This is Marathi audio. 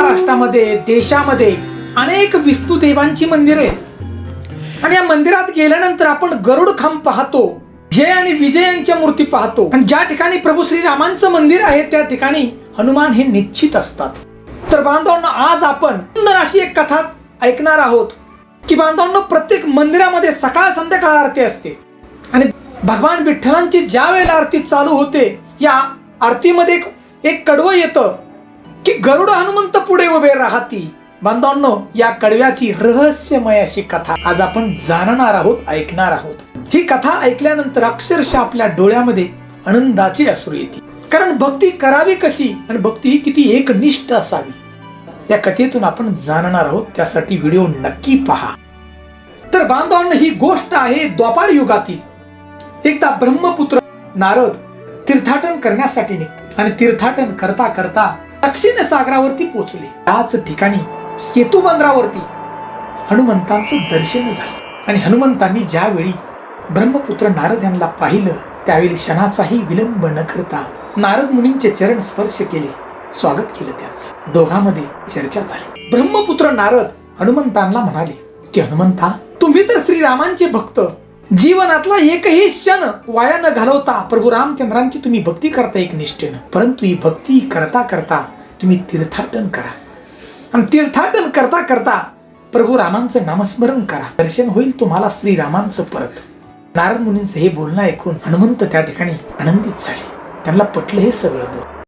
महाराष्ट्रामध्ये देशामध्ये अनेक विष्णू देवांची मंदिरे आहेत आणि या मंदिरात गेल्यानंतर आपण गरुड खांब पाहतो, जय आणि विजय यांच्या मूर्ती पाहतो आणि ज्या ठिकाणी प्रभू श्रीरामांचं मंदिर आहे त्या ठिकाणी हनुमान हे निश्चित असतात. तर बांधवांनो, आज आपण सुंदर अशी एक कथा ऐकणार आहोत की बांधवांनो, प्रत्येक मंदिरामध्ये सकाळ संध्याकाळ आरती असते आणि भगवान विठ्ठलांची ज्या वेळेला आरती चालू होते या आरतीमध्ये एक कडवं येतं की गरुड हनुमंत पुढे उभे राहती. बांधवांनो, या कडव्याची रहस्यमय अशी कथा आज आपण जाणणार आहोत, ऐकणार आहोत. ही कथा ऐकल्यानंतर अक्षरशः आपल्या डोळ्यामध्ये आनंदाची अश्रू येते, कारण भक्ती करावी कशी आणि भक्ती ही किती एकनिष्ठ असावी या कथेतून आपण जाणणार आहोत. त्यासाठी व्हिडिओ नक्की पहा. तर बांधवांनो, ही गोष्ट आहे द्वापार युगातील. एकदा ब्रह्मपुत्र नारद तीर्थाटन करण्यासाठी निघाले आणि तीर्थाटन करता करता दक्षिण सागरावरती पोहोचले. त्याच ठिकाणी सेतू बंदरावरती हनुमंतांचं दर्शन झालं आणि हनुमंतांनी ज्यावेळी ब्रह्मपुत्र नारद यांना पाहिलं त्यावेळी क्षणाचाही विलंब न करता नारद मुनींचे चरण स्पर्श केले, स्वागत केलं त्यांचं. दोघांमध्ये चर्चा झाली. ब्रह्मपुत्र नारद हनुमंतांना म्हणाले की हनुमंता, तुम्ही तर श्रीरामांचे भक्त, जीवनातला एकही क्षण वाया न घालवता प्रभू रामचंद्रांची तुम्ही भक्ती करता एक निष्ठेनं, परंतु ही भक्ती करता करता तुम्ही तीर्थाटन करा आणि तीर्थाटन करता करता प्रभू रामांचं नामस्मरण करा, दर्शन होईल तुम्हाला श्रीरामांचं परत. नारद मुनींचं हे बोलणं ऐकून हनुमंत त्या ठिकाणी आनंदित झाले. त्यांना पटलं हे सगळं बोल.